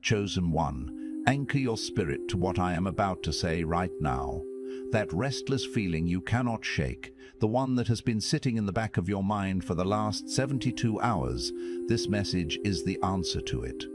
Chosen one, anchor your spirit to what I am about to say right now. That restless feeling you cannot shake, the one that has been sitting in the back of your mind for the last 72 hours, this message is the answer to it.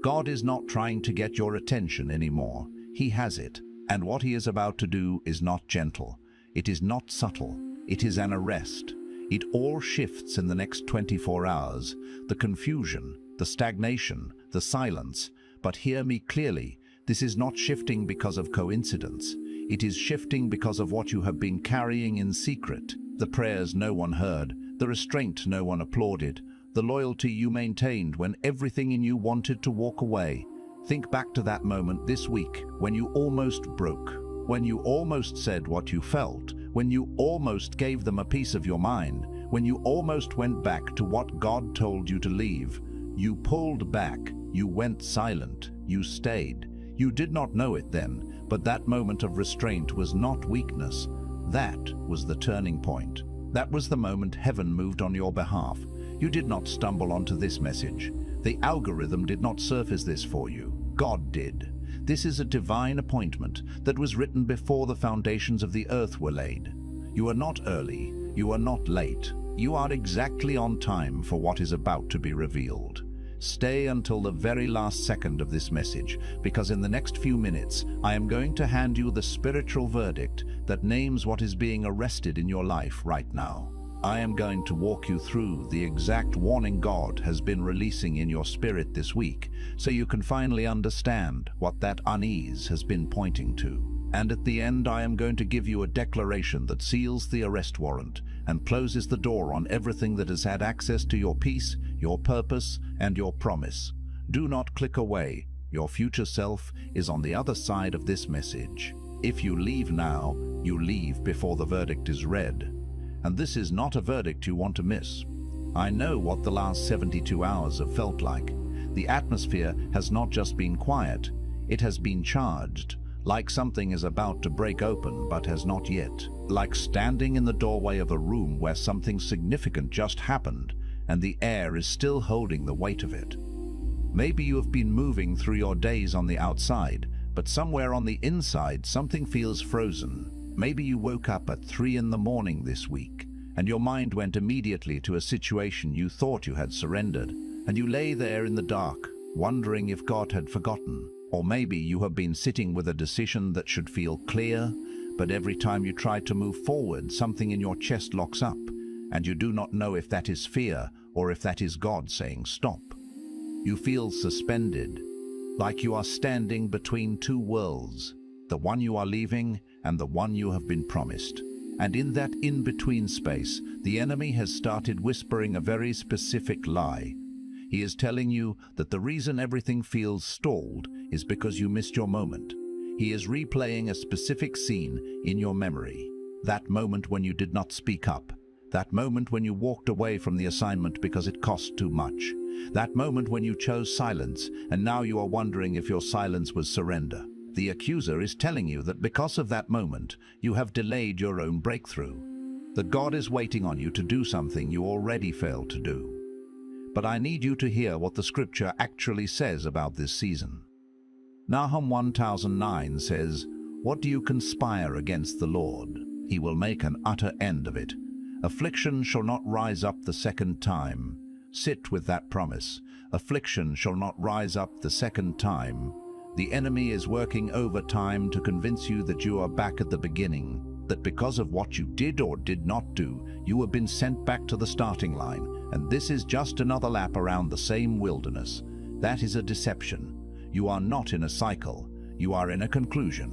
God is not trying to get your attention anymore. He has it, and what he is about to do is not gentle. It is not subtle. It is an arrest. It all shifts in the next 24 hours. The confusion, the stagnation, the silence. But hear me clearly, this is not shifting because of coincidence. It is shifting because of what you have been carrying in secret. The prayers no one heard, the restraint no one applauded, the loyalty you maintained when everything in you wanted to walk away. Think back to that moment this week when you almost broke, when you almost said what you felt, when you almost gave them a piece of your mind, when you almost went back to what God told you to leave. You pulled back, you went silent, you stayed. You did not know it then, but that moment of restraint was not weakness. That was the turning point. That was the moment heaven moved on your behalf. You did not stumble onto this message. The algorithm did not surface this for you. God did. This is a divine appointment that was written before the foundations of the earth were laid. You are not early. You are not late. You are exactly on time for what is about to be revealed. Stay until the very last second of this message, because in the next few minutes, I am going to hand you the spiritual verdict that names what is being arrested in your life right now. I am going to walk you through the exact warning God has been releasing in your spirit this week, so you can finally understand what that unease has been pointing to. And at the end, I am going to give you a declaration that seals the arrest warrant and closes the door on everything that has had access to your peace, your purpose, and your promise. Do not click away. Your future self is on the other side of this message. If you leave now, you leave before the verdict is read. And this is not a verdict you want to miss. I know what the last 72 hours have felt like. The atmosphere has not just been quiet, it has been charged. Like something is about to break open but has not yet. Like standing in the doorway of a room where something significant just happened and the air is still holding the weight of it. Maybe you have been moving through your days on the outside, but somewhere on the inside something feels frozen. Maybe you woke up at 3 in the morning this week and your mind went immediately to a situation you thought you had surrendered, and you lay there in the dark, wondering if God had forgotten. Or maybe you have been sitting with a decision that should feel clear, but every time you try to move forward, something in your chest locks up, and you do not know if that is fear or if that is God saying stop. You feel suspended, like you are standing between two worlds, the one you are leaving and the one you have been promised. And in that in-between space, the enemy has started whispering a very specific lie. He is telling you that the reason everything feels stalled is because you missed your moment. He is replaying a specific scene in your memory. That moment when you did not speak up. That moment when you walked away from the assignment because it cost too much. That moment when you chose silence, and now you are wondering if your silence was surrender. The accuser is telling you that because of that moment, you have delayed your own breakthrough. That God is waiting on you to do something you already failed to do. But I need you to hear what the scripture actually says about this season. Nahum 1009 says, "What do you conspire against the Lord? He will make an utter end of it. Affliction shall not rise up the second time." Sit with that promise. Affliction shall not rise up the second time. The enemy is working overtime to convince you that you are back at the beginning, that because of what you did or did not do, you have been sent back to the starting line, and this is just another lap around the same wilderness. That is a deception. You are not in a cycle, you are in a conclusion.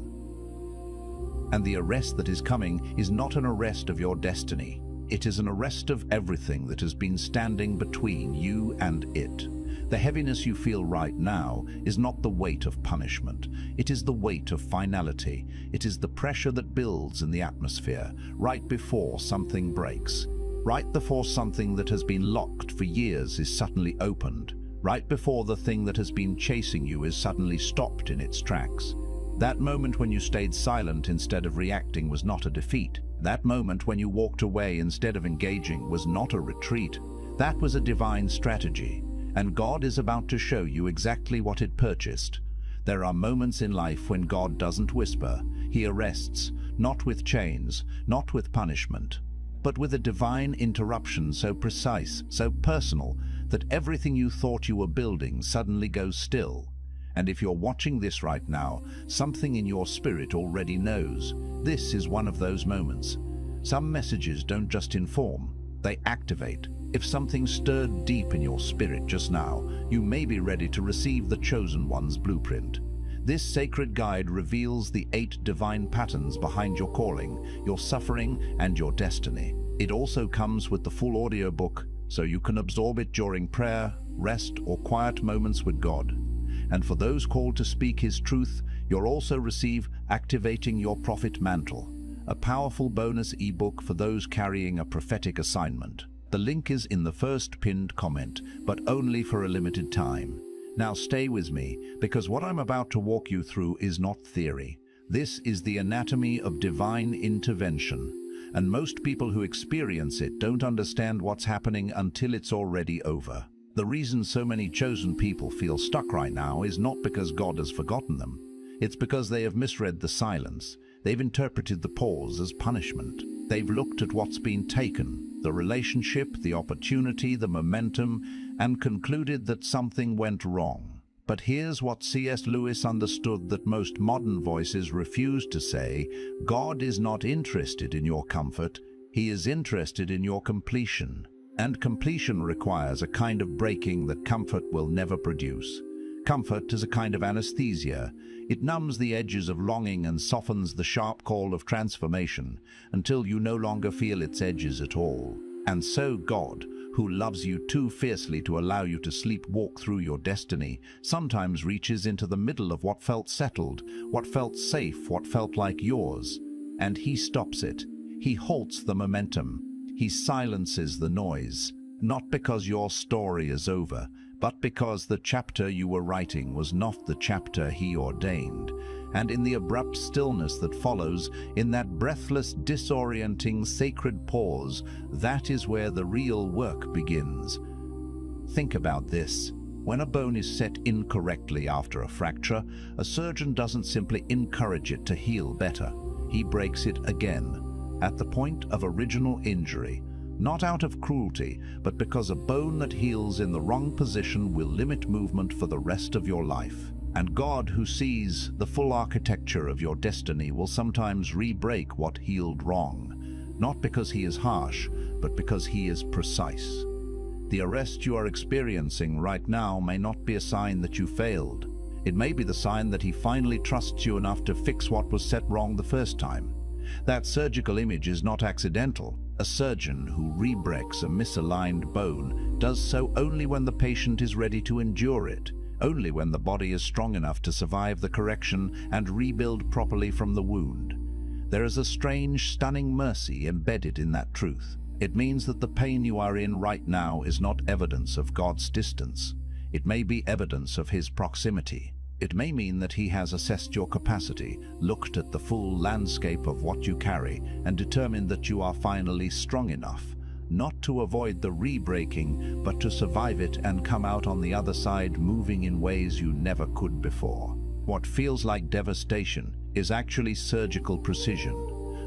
And the arrest that is coming is not an arrest of your destiny. It is an arrest of everything that has been standing between you and it. The heaviness you feel right now is not the weight of punishment. It is the weight of finality. It is the pressure that builds in the atmosphere right before something breaks. Right before something that has been locked for years is suddenly opened. Right before the thing that has been chasing you is suddenly stopped in its tracks. That moment when you stayed silent instead of reacting was not a defeat. That moment when you walked away instead of engaging was not a retreat. That was a divine strategy. and God is about to show you exactly what it purchased. There are moments in life when God doesn't whisper. He arrests, not with chains, not with punishment, but with a divine interruption so precise, so personal, that everything you thought you were building suddenly goes still. And if you're watching this right now, something in your spirit already knows. This is one of those moments. Some messages don't just inform, they activate. If something stirred deep in your spirit just now, you may be ready to receive the Chosen One's blueprint. This sacred guide reveals the 8 divine patterns behind your calling, your suffering, and your destiny. It also comes with the full audiobook, so you can absorb it during prayer, rest, or quiet moments with God. And for those called to speak His truth, you'll also receive Activating Your Prophet Mantle, a powerful bonus ebook for those carrying a prophetic assignment. The link is in the first pinned comment, but only for a limited time. Now stay with me, because what I'm about to walk you through is not theory. This is the anatomy of divine intervention, and most people who experience it don't understand what's happening until it's already over. The reason so many chosen people feel stuck right now is not because God has forgotten them. It's because they have misread the silence. They've interpreted the pause as punishment. They've looked at what's been taken, the relationship, the opportunity, the momentum, and concluded that something went wrong. But here's what C.S. Lewis understood that most modern voices refuse to say: God is not interested in your comfort, He is interested in your completion. And completion requires a kind of breaking that comfort will never produce. Comfort is a kind of anesthesia. It numbs the edges of longing and softens the sharp call of transformation until you no longer feel its edges at all. And so God, who loves you too fiercely to allow you to sleepwalk through your destiny, sometimes reaches into the middle of what felt settled, what felt safe, what felt like yours. And He stops it. He halts the momentum. He silences the noise, not because your story is over, but because the chapter you were writing was not the chapter He ordained. And in the abrupt stillness that follows, in that breathless, disorienting, sacred pause, that is where the real work begins. Think about this. When a bone is set incorrectly after a fracture, a surgeon doesn't simply encourage it to heal better. He breaks it again, at the point of original injury, not out of cruelty, but because a bone that heals in the wrong position will limit movement for the rest of your life. And God, who sees the full architecture of your destiny, will sometimes re-break what healed wrong, not because He is harsh, but because He is precise. The arrest you are experiencing right now may not be a sign that you failed. It may be the sign that He finally trusts you enough to fix what was set wrong the first time. That surgical image is not accidental. A surgeon who re-breaks a misaligned bone does so only when the patient is ready to endure it, only when the body is strong enough to survive the correction and rebuild properly from the wound. There is a strange, stunning mercy embedded in that truth. It means that the pain you are in right now is not evidence of God's distance. It may be evidence of His proximity. It may mean that He has assessed your capacity, looked at the full landscape of what you carry, and determined that you are finally strong enough, not to avoid the re-breaking, but to survive it and come out on the other side moving in ways you never could before. What feels like devastation is actually surgical precision.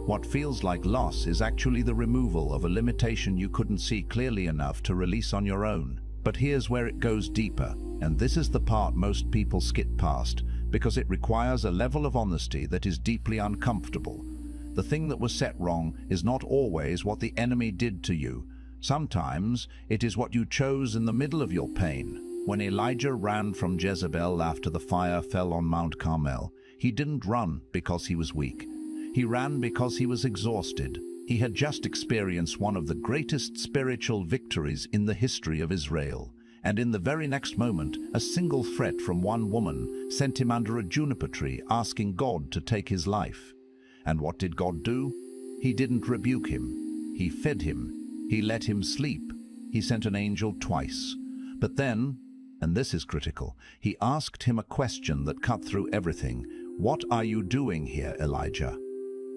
What feels like loss is actually the removal of a limitation you couldn't see clearly enough to release on your own. But here's where it goes deeper, and this is the part most people skip past, because it requires a level of honesty that is deeply uncomfortable. The thing that was set wrong is not always what the enemy did to you. Sometimes it is what you chose in the middle of your pain. When Elijah ran from Jezebel after the fire fell on Mount Carmel, he didn't run because he was weak. He ran because he was exhausted. He had just experienced one of the greatest spiritual victories in the history of Israel. And in the very next moment, a single threat from one woman sent him under a juniper tree, asking God to take his life. And what did God do? He didn't rebuke him. He fed him. He let him sleep. He sent an angel twice. But then, and this is critical, He asked him a question that cut through everything. What are you doing here, Elijah?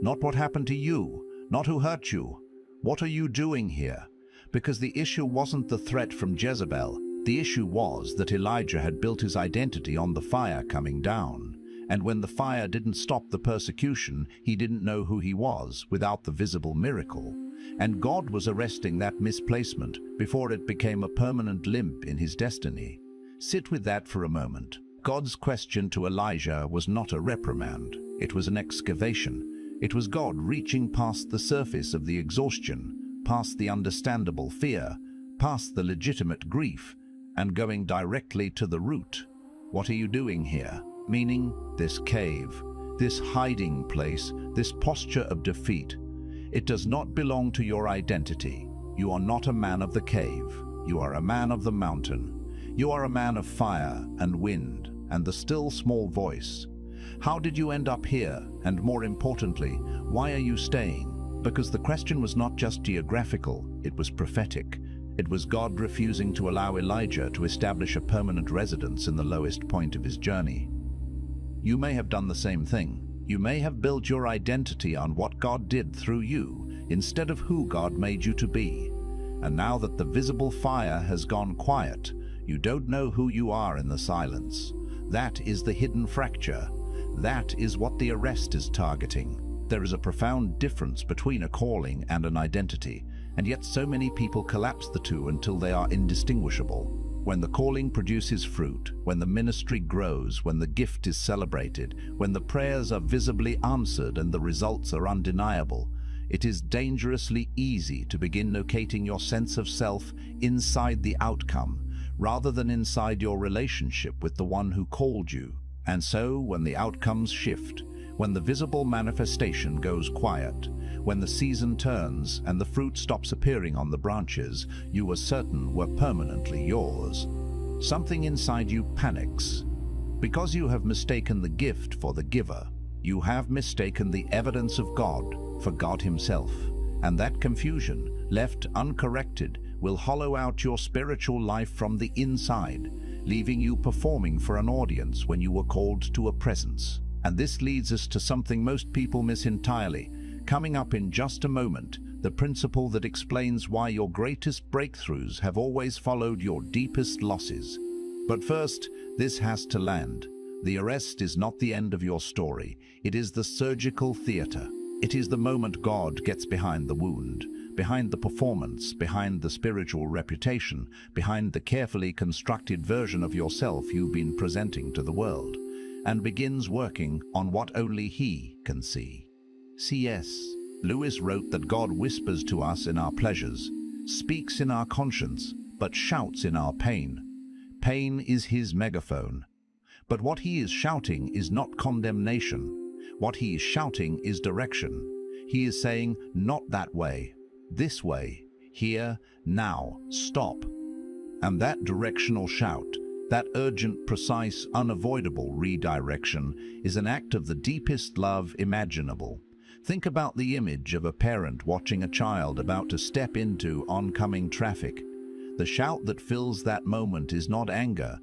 Not what happened to you. Not who hurt you. What are you doing here? Because the issue wasn't the threat from Jezebel. The issue was that Elijah had built his identity on the fire coming down, and when the fire didn't stop the persecution, he didn't know who he was without the visible miracle, and God was arresting that misplacement before it became a permanent limp in his destiny. Sit with that for a moment. God's question to Elijah was not a reprimand, it was an excavation. It was God reaching past the surface of the exhaustion, past the understandable fear, past the legitimate grief, and going directly to the root. What are you doing here? Meaning, this cave, this hiding place, this posture of defeat. It does not belong to your identity. You are not a man of the cave. You are a man of the mountain. You are a man of fire and wind and the still small voice. How did you end up here? And more importantly, why are you staying? Because the question was not just geographical, it was prophetic. It was God refusing to allow Elijah to establish a permanent residence in the lowest point of his journey. You may have done the same thing. You may have built your identity on what God did through you, instead of who God made you to be. And now that the visible fire has gone quiet, you don't know who you are in the silence. That is the hidden fracture. That is what the arrest is targeting. There is a profound difference between a calling and an identity, and yet so many people collapse the two until they are indistinguishable. When the calling produces fruit, when the ministry grows, when the gift is celebrated, when the prayers are visibly answered and the results are undeniable, it is dangerously easy to begin locating your sense of self inside the outcome, rather than inside your relationship with the one who called you. And so, when the outcomes shift, when the visible manifestation goes quiet, when the season turns and the fruit stops appearing on the branches you were certain were permanently yours, something inside you panics. Because you have mistaken the gift for the giver, you have mistaken the evidence of God for God himself. And that confusion, left uncorrected, will hollow out your spiritual life from the inside, leaving you performing for an audience when you were called to a presence. And this leads us to something most people miss entirely. Coming up in just a moment, the principle that explains why your greatest breakthroughs have always followed your deepest losses. But first, this has to land. The arrest is not the end of your story. It is the surgical theater. It is the moment God gets behind the wound, behind the performance, behind the spiritual reputation, behind the carefully constructed version of yourself you've been presenting to the world, and begins working on what only He can see. C.S. Lewis wrote that God whispers to us in our pleasures, speaks in our conscience, but shouts in our pain. Pain is His megaphone. But what He is shouting is not condemnation. What He is shouting is direction. He is saying, not that way, this way, here, now, stop. And that directional shout, that urgent, precise, unavoidable redirection, is an act of the deepest love imaginable. Think about the image of a parent watching a child about to step into oncoming traffic. The shout that fills that moment is not anger.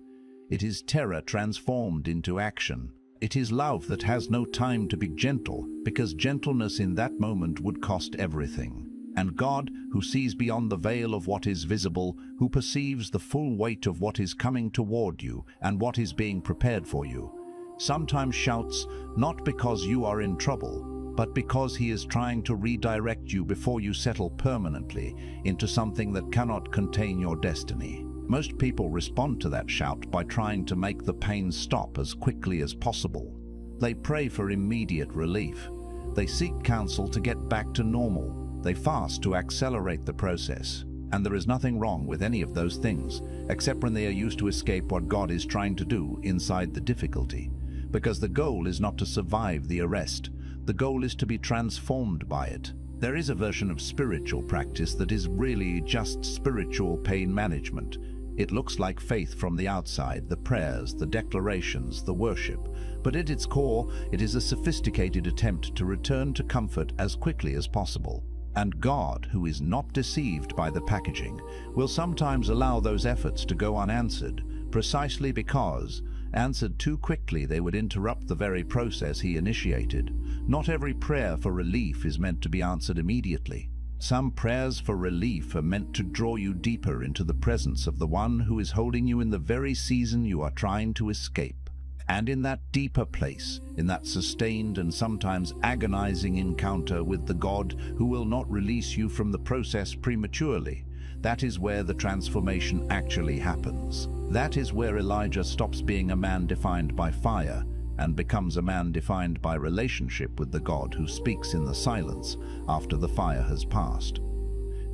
It is terror transformed into action. It is love that has no time to be gentle, because gentleness in that moment would cost everything. And God, who sees beyond the veil of what is visible, who perceives the full weight of what is coming toward you and what is being prepared for you, sometimes shouts not because you are in trouble, but because He is trying to redirect you before you settle permanently into something that cannot contain your destiny. Most people respond to that shout by trying to make the pain stop as quickly as possible. They pray for immediate relief. They seek counsel to get back to normal. They fast to accelerate the process. And there is nothing wrong with any of those things, except when they are used to escape what God is trying to do inside the difficulty. Because the goal is not to survive the arrest. The goal is to be transformed by it. There is a version of spiritual practice that is really just spiritual pain management. It looks like faith from the outside, the prayers, the declarations, the worship. But at its core, it is a sophisticated attempt to return to comfort as quickly as possible. And God, who is not deceived by the packaging, will sometimes allow those efforts to go unanswered, precisely because, answered too quickly, they would interrupt the very process He initiated. Not every prayer for relief is meant to be answered immediately. Some prayers for relief are meant to draw you deeper into the presence of the one who is holding you in the very season you are trying to escape. And in that deeper place, in that sustained and sometimes agonizing encounter with the God who will not release you from the process prematurely, that is where the transformation actually happens. That is where Elijah stops being a man defined by fire and becomes a man defined by relationship with the God who speaks in the silence after the fire has passed.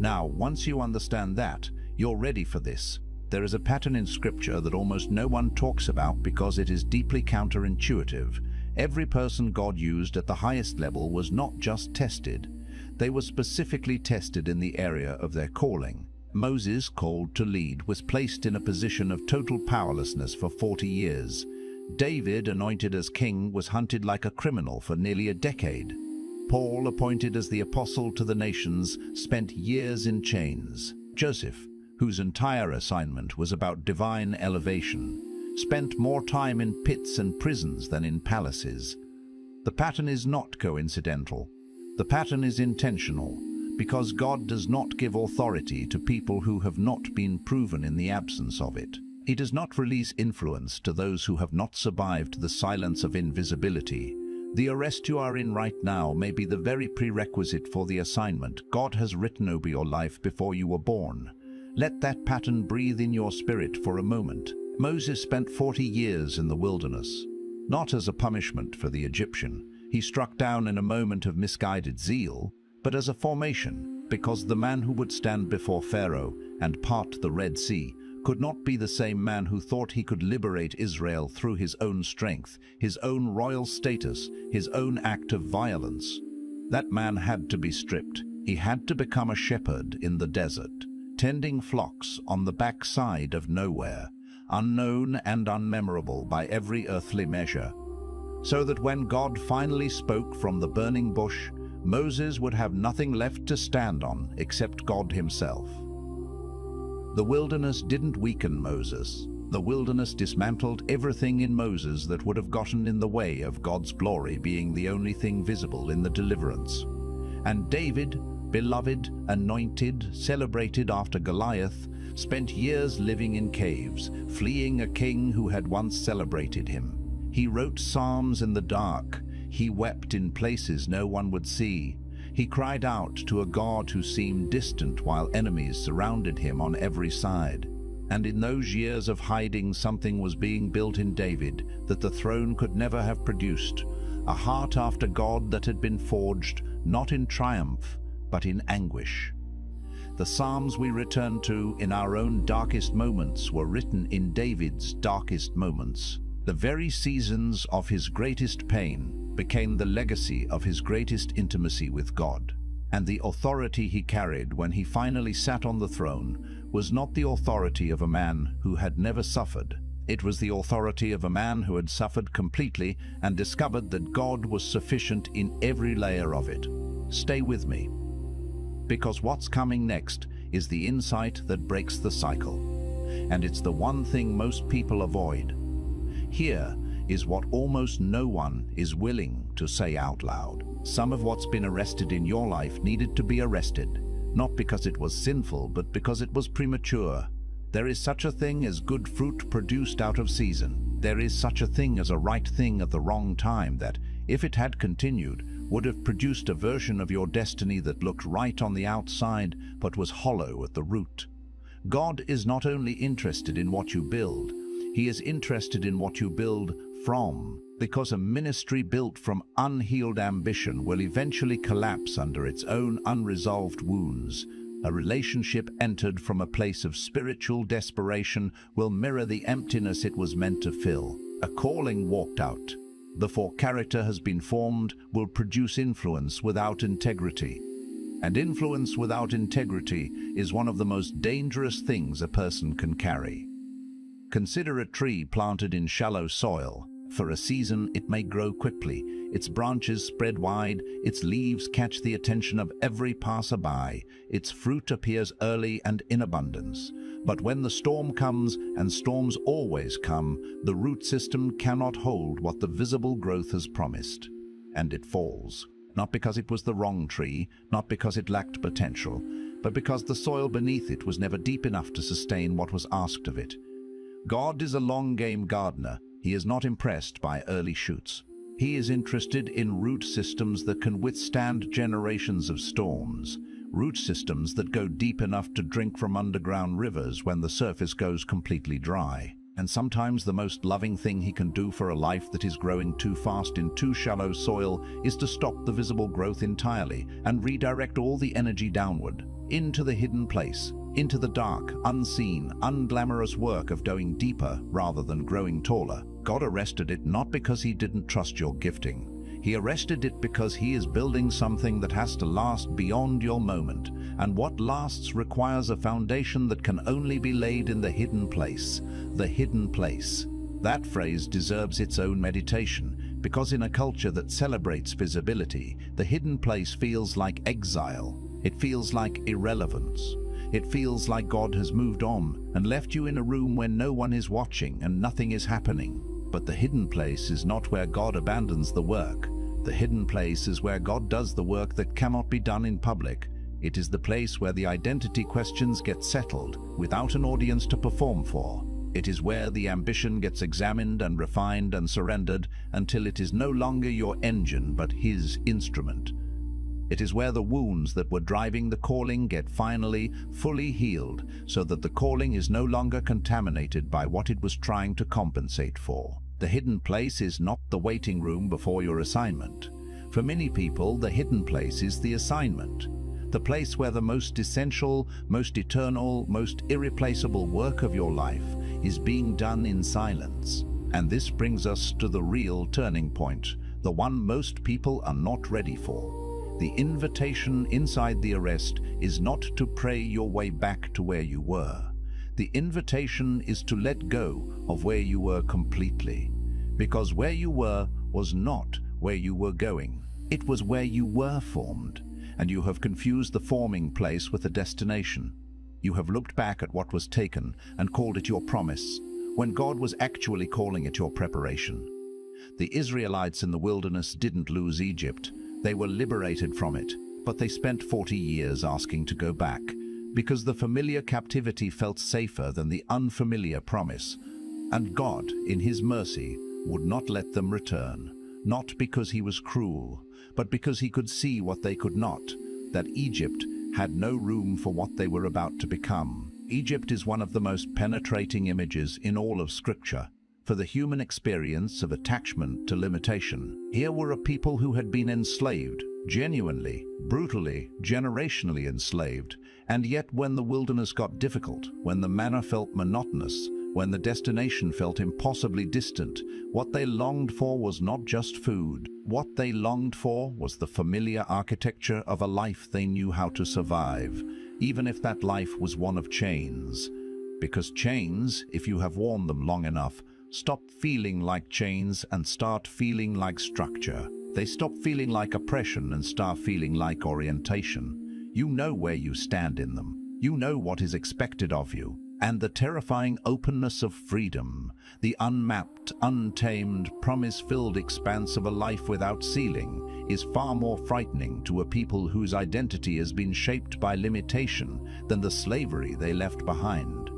Now, once you understand that, you're ready for this. There is a pattern in Scripture that almost no one talks about because it is deeply counterintuitive. Every person God used at the highest level was not just tested. They were specifically tested in the area of their calling. Moses, called to lead, was placed in a position of total powerlessness for 40 years. David, anointed as king, was hunted like a criminal for nearly a decade. Paul, appointed as the apostle to the nations, spent years in chains. Joseph, whose entire assignment was about divine elevation, spent more time in pits and prisons than in palaces. The pattern is not coincidental. The pattern is intentional, because God does not give authority to people who have not been proven in the absence of it. He does not release influence to those who have not survived the silence of invisibility. The arrest you are in right now may be the very prerequisite for the assignment God has written over your life before you were born. Let that pattern breathe in your spirit for a moment. Moses spent 40 years in the wilderness, not as a punishment for the Egyptian. He struck down in a moment of misguided zeal, but as a formation, because the man who would stand before Pharaoh and part the Red Sea could not be the same man who thought he could liberate Israel through his own strength, his own royal status, his own act of violence. That man had to be stripped. He had to become a shepherd in the desert, tending flocks on the backside of nowhere, unknown and unmemorable by every earthly measure, so that when God finally spoke from the burning bush, Moses would have nothing left to stand on except God himself. The wilderness didn't weaken Moses. The wilderness dismantled everything in Moses that would have gotten in the way of God's glory being the only thing visible in the deliverance. And David, beloved, anointed, celebrated after Goliath, spent years living in caves, fleeing a king who had once celebrated him. He wrote psalms in the dark. He wept in places no one would see. He cried out to a God who seemed distant while enemies surrounded him on every side. And in those years of hiding, something was being built in David that the throne could never have produced, a heart after God that had been forged not in triumph, but in anguish. The Psalms we return to in our own darkest moments were written in David's darkest moments. The very seasons of his greatest pain became the legacy of his greatest intimacy with God. And the authority he carried when he finally sat on the throne was not the authority of a man who had never suffered. It was the authority of a man who had suffered completely and discovered that God was sufficient in every layer of it. Stay with me, because what's coming next is the insight that breaks the cycle. And it's the one thing most people avoid. Here is what almost no one is willing to say out loud. Some of what's been arrested in your life needed to be arrested, not because it was sinful, but because it was premature. There is such a thing as good fruit produced out of season. There is such a thing as a right thing at the wrong time that, if it had continued, would have produced a version of your destiny that looked right on the outside, but was hollow at the root. God is not only interested in what you build, He is interested in what you build from, because a ministry built from unhealed ambition will eventually collapse under its own unresolved wounds. A relationship entered from a place of spiritual desperation will mirror the emptiness it was meant to fill. A calling walked out, before character has been formed, will produce influence without integrity. And influence without integrity is one of the most dangerous things a person can carry. Consider a tree planted in shallow soil. For a season, it may grow quickly. Its branches spread wide, its leaves catch the attention of every passerby, its fruit appears early and in abundance. But when the storm comes, and storms always come, the root system cannot hold what the visible growth has promised, and it falls. not because it was the wrong tree, not because it lacked potential, but because the soil beneath it was never deep enough to sustain what was asked of it. God is a long-game gardener. He is not impressed by early shoots. He is interested in root systems that can withstand generations of storms, root systems that go deep enough to drink from underground rivers when the surface goes completely dry. And sometimes the most loving thing he can do for a life that is growing too fast in too shallow soil is to stop the visible growth entirely and redirect all the energy downward, into the hidden place, into the dark, unseen, unglamorous work of going deeper rather than growing taller. God arrested it not because he didn't trust your gifting. He arrested it because he is building something that has to last beyond your moment, and what lasts requires a foundation that can only be laid in the hidden place. The hidden place. That phrase deserves its own meditation, because in a culture that celebrates visibility, the hidden place feels like exile. It feels like irrelevance. It feels like God has moved on and left you in a room where no one is watching and nothing is happening. But the hidden place is not where God abandons the work. The hidden place is where God does the work that cannot be done in public. It is the place where the identity questions get settled without an audience to perform for. It is where the ambition gets examined and refined and surrendered until it is no longer your engine but his instrument. It is where the wounds that were driving the calling get finally, fully healed, so that the calling is no longer contaminated by what it was trying to compensate for. The hidden place is not the waiting room before your assignment. For many people, the hidden place is the assignment. The place where the most essential, most eternal, most irreplaceable work of your life is being done in silence. And this brings us to the real turning point, the one most people are not ready for. The invitation inside the arrest is not to pray your way back to where you were. The invitation is to let go of where you were completely. Because where you were was not where you were going. It was where you were formed, and you have confused the forming place with the destination. You have looked back at what was taken and called it your promise, when God was actually calling it your preparation. The Israelites in the wilderness didn't lose Egypt. They were liberated from it, but they spent 40 years asking to go back, because the familiar captivity felt safer than the unfamiliar promise. And God, in his mercy, would not let them return, not because he was cruel, but because he could see what they could not, that Egypt had no room for what they were about to become. Egypt is one of the most penetrating images in all of Scripture, for the human experience of attachment to limitation. Here were a people who had been enslaved, genuinely, brutally, generationally enslaved, and yet when the wilderness got difficult, when the manna felt monotonous, when the destination felt impossibly distant, what they longed for was not just food. What they longed for was the familiar architecture of a life they knew how to survive, even if that life was one of chains. Because chains, if you have worn them long enough, stop feeling like chains and start feeling like structure. They stop feeling like oppression and start feeling like orientation. You know where you stand in them. You know what is expected of you. And the terrifying openness of freedom, the unmapped, untamed, promise-filled expanse of a life without ceiling, is far more frightening to a people whose identity has been shaped by limitation than the slavery they left behind.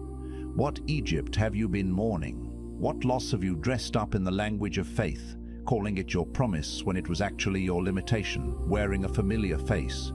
What Egypt have you been mourning? What loss have you dressed up in the language of faith, calling it your promise when it was actually your limitation, wearing a familiar face?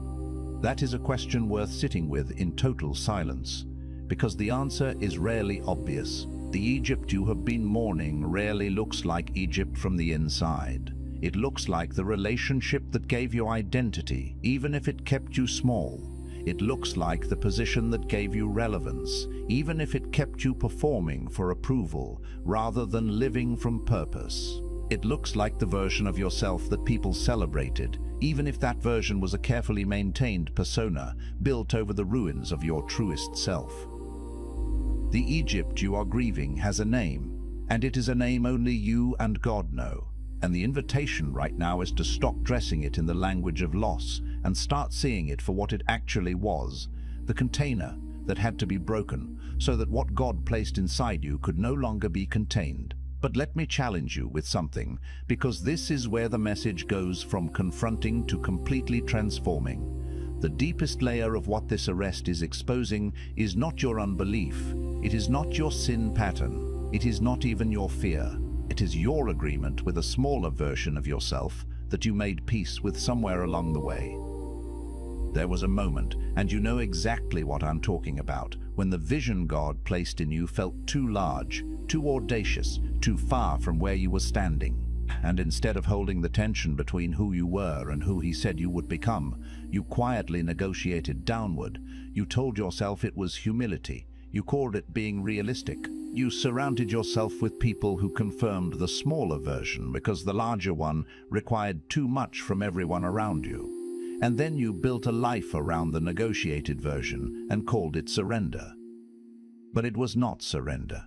That is a question worth sitting with in total silence, because the answer is rarely obvious. The Egypt you have been mourning rarely looks like Egypt from the inside. It looks like the relationship that gave you identity, even if it kept you small. It looks like the position that gave you relevance, even if it kept you performing for approval rather than living from purpose. It looks like the version of yourself that people celebrated, even if that version was a carefully maintained persona built over the ruins of your truest self. The Egypt you are grieving has a name, and it is a name only you and God know. And the invitation right now is to stop dressing it in the language of loss and start seeing it for what it actually was, the container that had to be broken so that what God placed inside you could no longer be contained, But let me challenge you with something, because this is where the message goes from confronting to completely transforming. The deepest layer of what this arrest is exposing is not your unbelief. It is not your sin pattern. It is not even your fear. It is your agreement with a smaller version of yourself that you made peace with somewhere along the way. There was a moment, and you know exactly what I'm talking about, when the vision God placed in you felt too large, too audacious, too far from where you were standing. And instead of holding the tension between who you were and who he said you would become, you quietly negotiated downward. You told yourself it was humility. You called it being realistic. You surrounded yourself with people who confirmed the smaller version because the larger one required too much from everyone around you. And then you built a life around the negotiated version and called it surrender. But it was not surrender.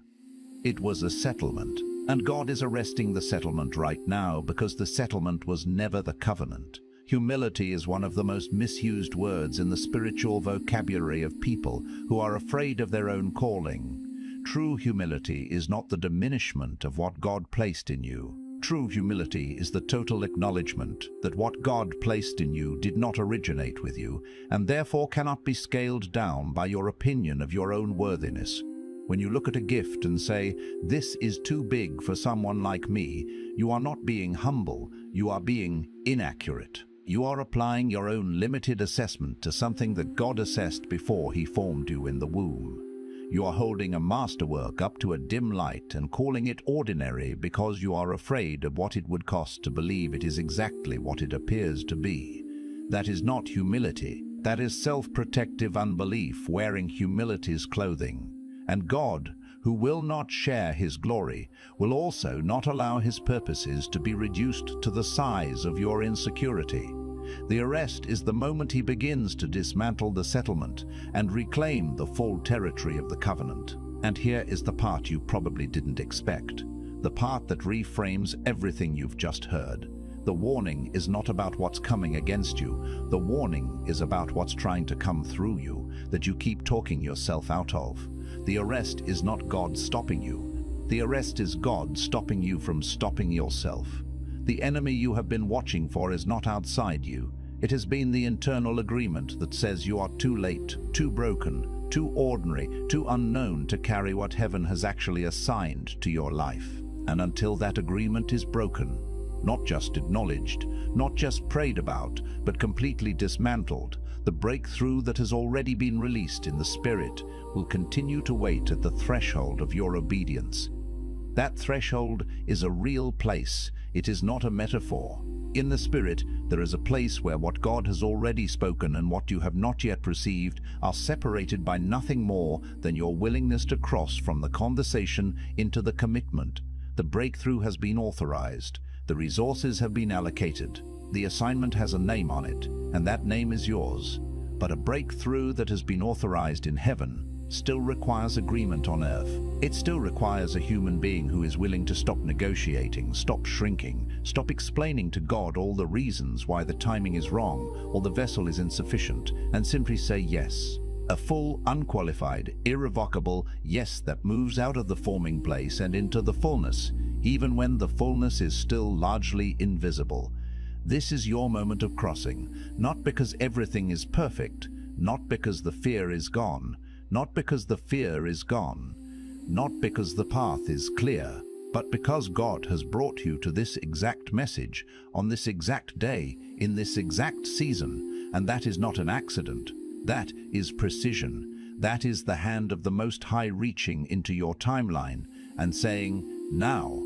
It was a settlement. And God is arresting the settlement right now because the settlement was never the covenant. Humility is one of the most misused words in the spiritual vocabulary of people who are afraid of their own calling. True humility is not the diminishment of what God placed in you. True humility is the total acknowledgement that what God placed in you did not originate with you, and therefore cannot be scaled down by your opinion of your own worthiness. When you look at a gift and say, "This is too big for someone like me," you are not being humble, you are being inaccurate. You are applying your own limited assessment to something that God assessed before he formed you in the womb. You are holding a masterwork up to a dim light and calling it ordinary because you are afraid of what it would cost to believe it is exactly what it appears to be. That is not humility. That is self-protective unbelief wearing humility's clothing. And God, who will not share his glory, will also not allow his purposes to be reduced to the size of your insecurity. The arrest is the moment he begins to dismantle the settlement and reclaim the full territory of the covenant. And here is the part you probably didn't expect, the part that reframes everything you've just heard. The warning is not about what's coming against you. The warning is about what's trying to come through you, that you keep talking yourself out of. The arrest is not God stopping you. The arrest is God stopping you from stopping yourself. The enemy you have been watching for is not outside you. It has been the internal agreement that says you are too late, too broken, too ordinary, too unknown to carry what heaven has actually assigned to your life. And until that agreement is broken, not just acknowledged, not just prayed about, but completely dismantled, the breakthrough that has already been released in the Spirit will continue to wait at the threshold of your obedience. That threshold is a real place. It is not a metaphor. In the Spirit, there is a place where what God has already spoken and what you have not yet received are separated by nothing more than your willingness to cross from the conversation into the commitment. The breakthrough has been authorized. The resources have been allocated. The assignment has a name on it, and that name is yours. But a breakthrough that has been authorized in heaven still requires agreement on earth. It still requires a human being who is willing to stop negotiating, stop shrinking, stop explaining to God all the reasons why the timing is wrong or the vessel is insufficient, and simply say yes. A full, unqualified, irrevocable yes that moves out of the forming place and into the fullness, even when the fullness is still largely invisible. This is your moment of crossing, not because everything is perfect, not because the fear is gone, not because the fear is gone, not because the path is clear, but because God has brought you to this exact message, on this exact day, in this exact season, and that is not an accident. That is precision. That is the hand of the Most High reaching into your timeline and saying, now.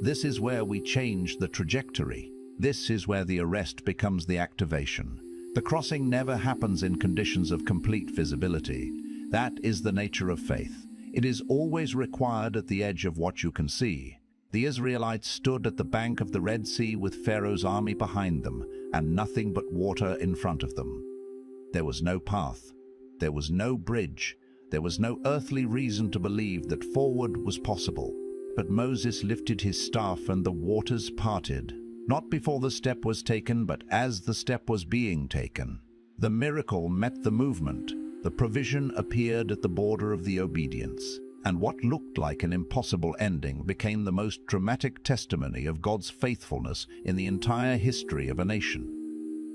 This is where we change the trajectory. This is where the arrest becomes the activation. The crossing never happens in conditions of complete visibility. That is the nature of faith. It is always required at the edge of what you can see. The Israelites stood at the bank of the Red Sea with Pharaoh's army behind them and nothing but water in front of them. There was no path. There was no bridge. There was no earthly reason to believe that forward was possible. But Moses lifted his staff and the waters parted, not before the step was taken, but as the step was being taken. The miracle met the movement. The provision appeared at the border of the obedience. And what looked like an impossible ending became the most dramatic testimony of God's faithfulness in the entire history of a nation.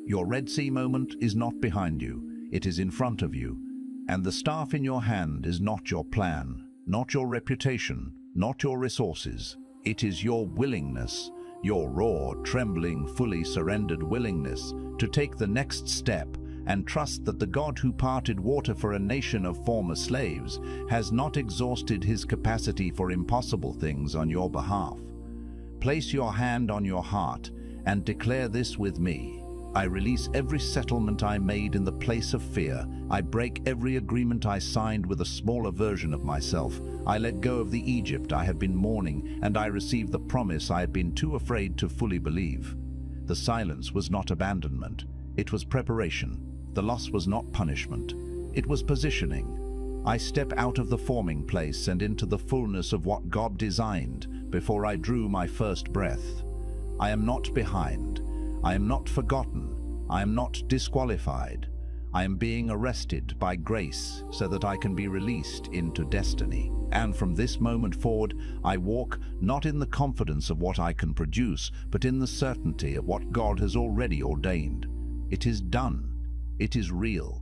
Your Red Sea moment is not behind you, it is in front of you. And the staff in your hand is not your plan, not your reputation, not your resources. It is your willingness, your raw, trembling, fully surrendered willingness to take the next step and trust that the God who parted water for a nation of former slaves has not exhausted his capacity for impossible things on your behalf. Place your hand on your heart and declare this with me. I release every settlement I made in the place of fear. I break every agreement I signed with a smaller version of myself. I let go of the Egypt I have been mourning, and I receive the promise I had been too afraid to fully believe. The silence was not abandonment. It was preparation. The loss was not punishment. It was positioning. I step out of the forming place and into the fullness of what God designed before I drew my first breath. I am not behind. I am not forgotten. I am not disqualified. I am being arrested by grace so that I can be released into destiny. And from this moment forward, I walk not in the confidence of what I can produce, but in the certainty of what God has already ordained. It is done. It is real.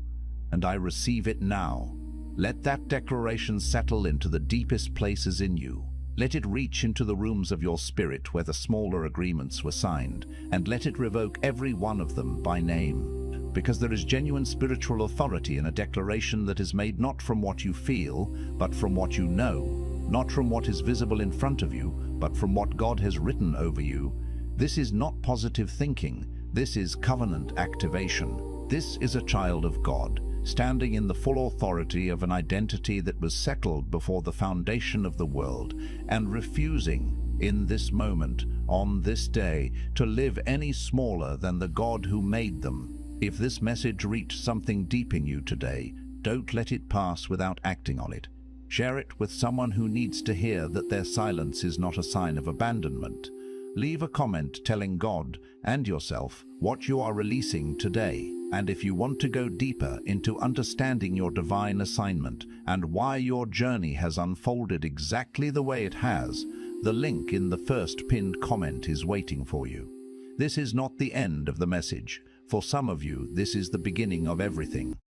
And I receive it now. Let that declaration settle into the deepest places in you. Let it reach into the rooms of your spirit where the smaller agreements were signed, and let it revoke every one of them by name. Because there is genuine spiritual authority in a declaration that is made not from what you feel, but from what you know, not from what is visible in front of you, but from what God has written over you. This is not positive thinking. This is covenant activation. This is a child of God, standing in the full authority of an identity that was settled before the foundation of the world, and refusing, in this moment, on this day, to live any smaller than the God who made them. If this message reached something deep in you today, don't let it pass without acting on it. Share it with someone who needs to hear that their silence is not a sign of abandonment. Leave a comment telling God and yourself what you are releasing today. And if you want to go deeper into understanding your divine assignment and why your journey has unfolded exactly the way it has, the link in the first pinned comment is waiting for you. This is not the end of the message. For some of you, this is the beginning of everything.